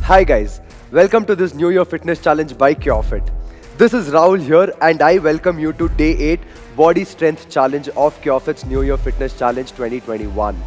Hi guys, welcome to this New Year Fitness Challenge by CureFit. This is Rahul here and I welcome you to Day 8 Body Strength Challenge of CureFit's New Year Fitness Challenge 2021.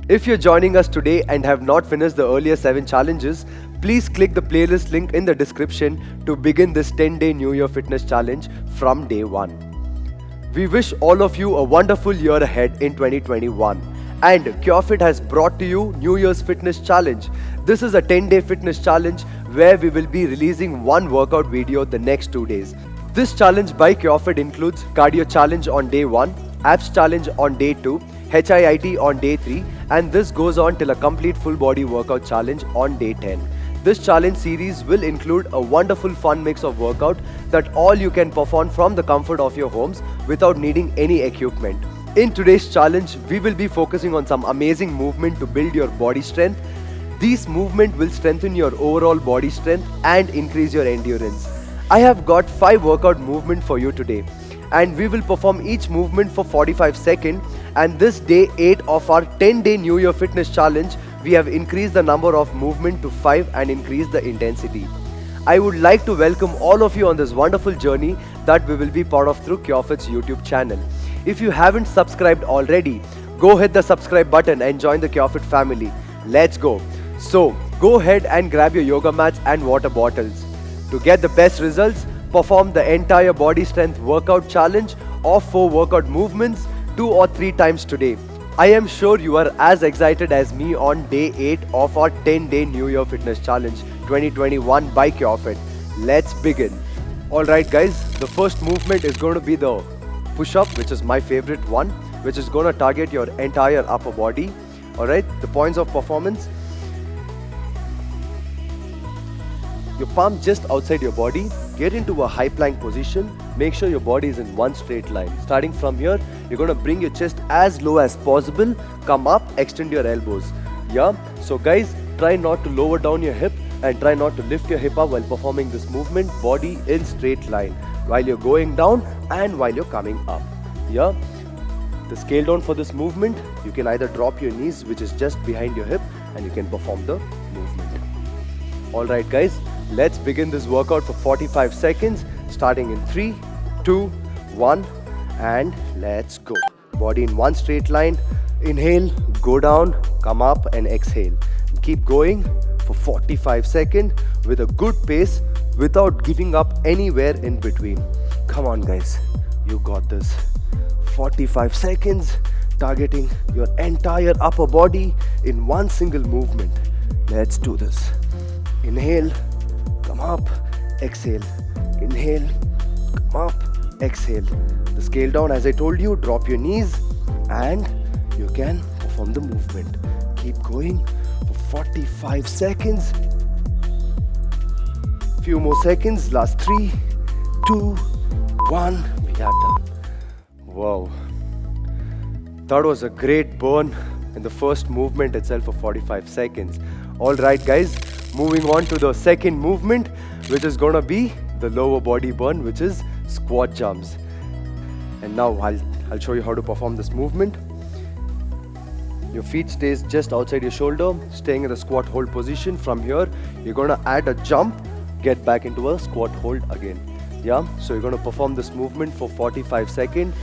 If you're joining us today and have not finished the earlier 7 challenges, please click the playlist link in the description to begin this 10-day New Year Fitness Challenge from day 1. We wish all of you a wonderful year ahead in 2021. And CureFit has brought to you New Year's Fitness Challenge. This is a 10-day fitness challenge where we will be releasing one workout video the next 2 days. This challenge by CureFit includes Cardio Challenge on day 1, Abs Challenge on day 2, HIIT on day 3, and this goes on till a complete full body workout challenge on day 10. This challenge series will include a wonderful fun mix of workout that all you can perform from the comfort of your homes without needing any equipment. In today's challenge, we will be focusing on some amazing movement to build your body strength. These movement will strengthen your overall body strength and increase your endurance. I have got 5 workout movement for you today, and we will perform each movement for 45 seconds. And this day 8 of our 10-day New Year Fitness Challenge, we have increased the number of movement to 5 and increased the intensity. I would like to welcome all of you on this wonderful journey that we will be part of through CureFit's YouTube channel. If you haven't subscribed already, go hit the subscribe button and join the CureFit family. Let's go. So, go ahead and grab your yoga mats and water bottles. To get the best results, perform the entire body strength workout challenge of 4 workout movements 2 or 3 times today. I am sure you are as excited as me on day 8 of our 10-day New Year Fitness Challenge 2021 by CureFit. Let's begin. Alright guys, the first movement is going to be the push-up, which is my favorite one, which is going to target your entire upper body. Alright, the points of performance. Your palm just outside your body, get into a high plank position, make sure your body is in one straight line. Starting from here, you're going to bring your chest as low as possible, come up, extend your elbows. Yeah, so guys, try not to lower down your hip and try not to lift your hip up while performing this movement, body in straight line, while you're going down and while you're coming up. Yeah, the scale down for this movement, you can either drop your knees, which is just behind your hip, and you can perform the movement. Alright guys, let's begin this workout for 45 seconds, starting in 3, 2, 1, and let's go. Body in one straight line. Inhale, go down, come up, and exhale. Keep going for 45 seconds with a good pace without giving up anywhere in between. Come on guys, you got this. 45 seconds, targeting your entire upper body in one single movement. Let's do this. Inhale, come up, exhale. Inhale, come up, exhale. The scale down, as I told you, drop your knees and you can perform the movement. Keep going for 45 seconds. Few more seconds, last 3, 2, 1, we are done. Wow. That was a great burn in the first movement itself for 45 seconds. Alright guys, moving on to the second movement, which is gonna be the lower body burn, which is squat jumps. And now I'll show you how to perform this movement. Your feet stays just outside your shoulder, staying in the squat hold position. From here, you're gonna add a jump, get back into a squat hold again. Yeah, so you're gonna perform this movement for 45 seconds.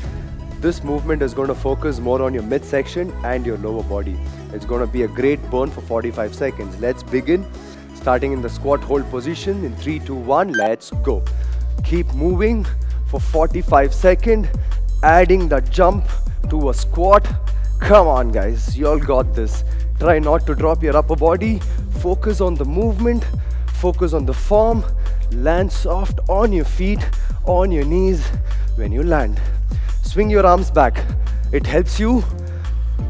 This movement is going to focus more on your midsection and your lower body. It's going to be a great burn for 45 seconds. Let's begin. Starting in the squat hold position in 3, 2, 1. Let's go. Keep moving for 45 seconds. Adding the jump to a squat. Come on guys, you all got this. Try not to drop your upper body. Focus on the movement. Focus on the form. Land soft on your feet, on your knees when you land. Swing your arms back. It helps you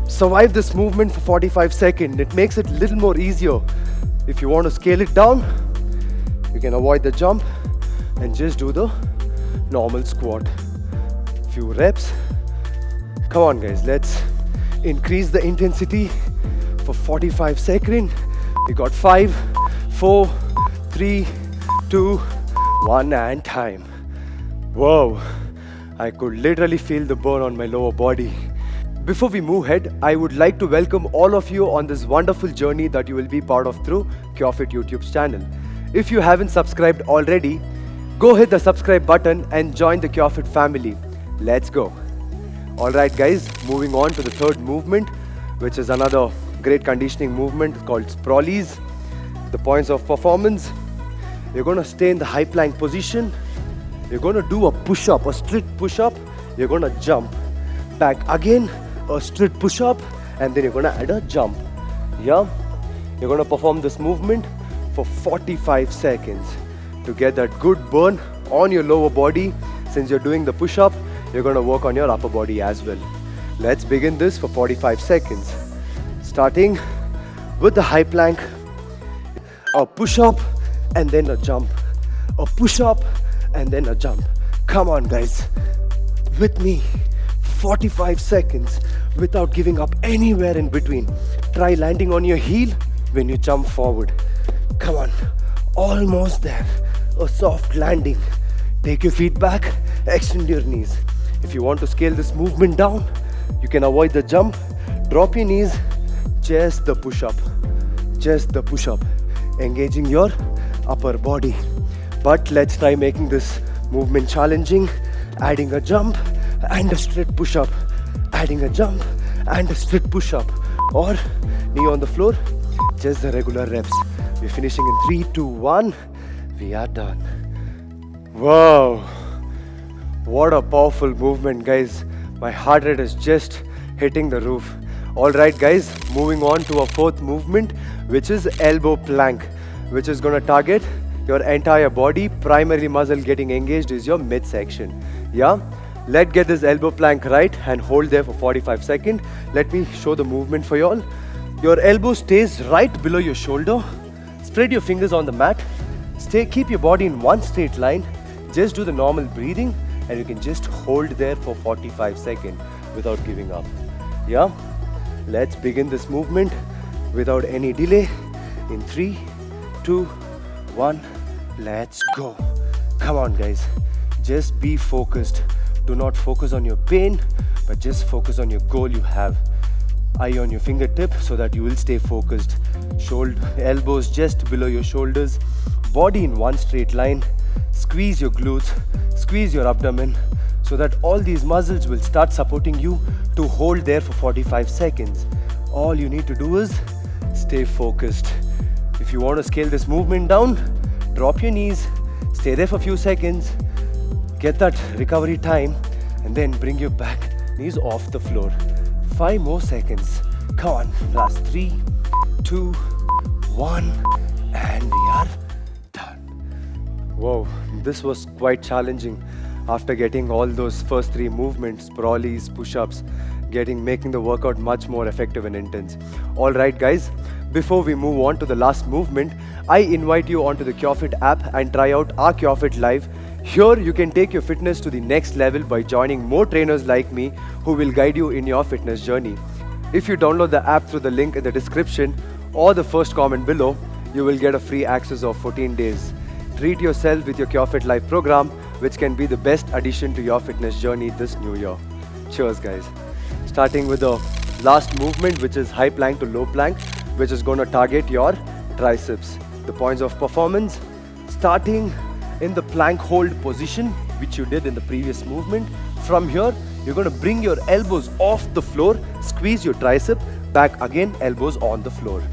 survive this movement for 45 seconds. It makes it a little more easier. If you want to scale it down, you can avoid the jump and just do the normal squat. Few reps. Come on guys, let's increase the intensity for 45 seconds. We got 5, 4, 3, 2, 1 and time. Whoa, I could literally feel the burn on my lower body. Before we move ahead, I would like to welcome all of you on this wonderful journey that you will be part of through CureFit YouTube's channel. If you haven't subscribed already, go hit the subscribe button and join the CureFit family. Let's go. Alright guys, moving on to the third movement, which is another great conditioning movement called Sprawlies. The points of performance: you're going to stay in the high plank position. You're going to do a push-up, a straight push-up. You're going to jump back again, a straight push-up, and then you're going to add a jump. Yeah, you're going to perform this movement for 45 seconds to get that good burn on your lower body. Since you're doing the push-up, you're going to work on your upper body as well. Let's begin this for 45 seconds. Starting with the high plank, a push-up and then a jump, a push-up and then a jump. Come on guys, with me, 45 seconds without giving up anywhere in between. Try landing on your heel when you jump forward. Come on, almost there, a soft landing. Take your feet back, extend your knees. If you want to scale this movement down, you can avoid the jump, drop your knees, just the push-up, engaging your upper body. But let's try making this movement challenging, adding a jump and a straight push-up, adding a jump and a straight push-up, or knee on the floor, just the regular reps. We're finishing in 3, 2, 1. We are done. Wow, what a powerful movement guys. My heart rate is just hitting the roof. Alright guys, moving on to our fourth movement, which is elbow plank, which is going to target your entire body. Primary muscle getting engaged is your midsection. Yeah, let's get this elbow plank right and hold there for 45 seconds. Let me show the movement for y'all. Your elbow stays right below your shoulder. Spread your fingers on the mat. Keep your body in one straight line. Just do the normal breathing and you can just hold there for 45 seconds without giving up. Yeah, let's begin this movement without any delay in 3, 2, 1. Let's go. Come on guys, just be focused. Do not focus on your pain, but just focus on your goal you have. Eye on your fingertip so that you will stay focused. Elbows just below your shoulders, body in one straight line. Squeeze your glutes, squeeze your abdomen so that all these muscles will start supporting you to hold there for 45 seconds. All you need to do is stay focused. If you want to scale this movement down, drop your knees, stay there for a few seconds, get that recovery time, and then bring your back knees off the floor. 5 more seconds. Come on, last 3, 2, 1, and we are done. Whoa, this was quite challenging. After getting all those first 3 movements, sprawlies, push-ups, making the workout much more effective and intense. Alright guys, before we move on to the last movement, I invite you onto the CureFit app and try out our CureFit Live. Here you can take your fitness to the next level by joining more trainers like me who will guide you in your fitness journey. If you download the app through the link in the description or the first comment below, you will get a free access of 14 days. Treat yourself with your CureFit Live program, which can be the best addition to your fitness journey this new year. Cheers guys. Starting with the last movement, which is high plank to low plank, which is going to target your triceps. The points of performance: starting in the plank hold position, which you did in the previous movement. From here, you're going to bring your elbows off the floor, squeeze your tricep, back again, elbows on the floor.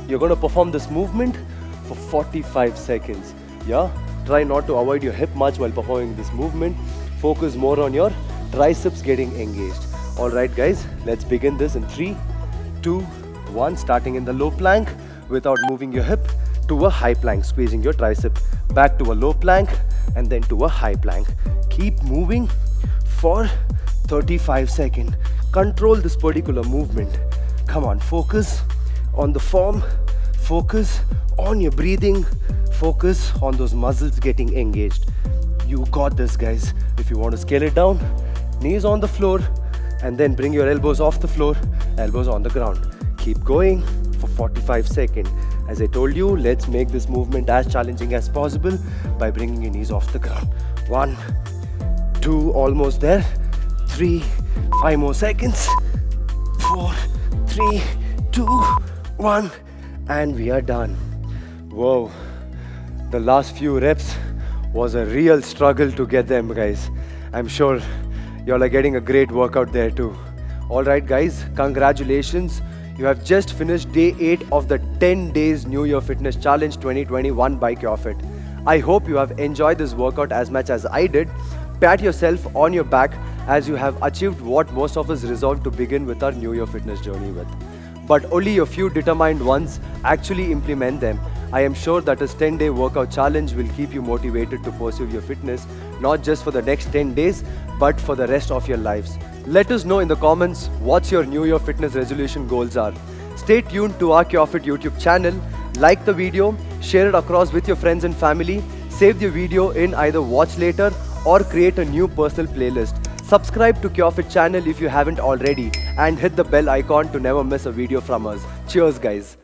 You're going to perform this movement for 45 seconds. Yeah, try not to avoid your hip much while performing this movement. Focus more on your triceps getting engaged. Alright guys, let's begin this in 3, 2, 1. Starting in the low plank without moving your hip, to a high plank, squeezing your tricep, back to a low plank, and then to a high plank. Keep moving for 35 seconds. Control this particular movement. Come on, focus on the form, focus on your breathing, focus on those muscles getting engaged. You got this guys. If you want to scale it down, knees on the floor, and then bring your elbows off the floor, elbows on the ground. Keep going for 45 seconds As I told you, let's make this movement as challenging as possible by bringing your knees off the ground. 1, 2, almost there. 3, 5 more seconds. 4, 3, 2, 1, and we are done. Whoa, the last few reps was a real struggle to get them, guys. I'm sure y'all are getting a great workout there too. Alright guys, congratulations. You have just finished day 8 of the 10 days New Year Fitness Challenge 2021 by CureFit. I hope you have enjoyed this workout as much as I did. Pat yourself on your back as you have achieved what most of us resolved to begin with our New Year fitness journey with. But only a few determined ones actually implement them. I am sure that this 10-day workout challenge will keep you motivated to pursue your fitness, not just for the next 10 days, but for the rest of your lives. Let us know in the comments what's your New Year fitness resolution goals are. Stay tuned to our CureFit YouTube channel, like the video, share it across with your friends and family, save the video in either watch later or create a new personal playlist. Subscribe to CureFit channel if you haven't already and hit the bell icon to never miss a video from us. Cheers guys.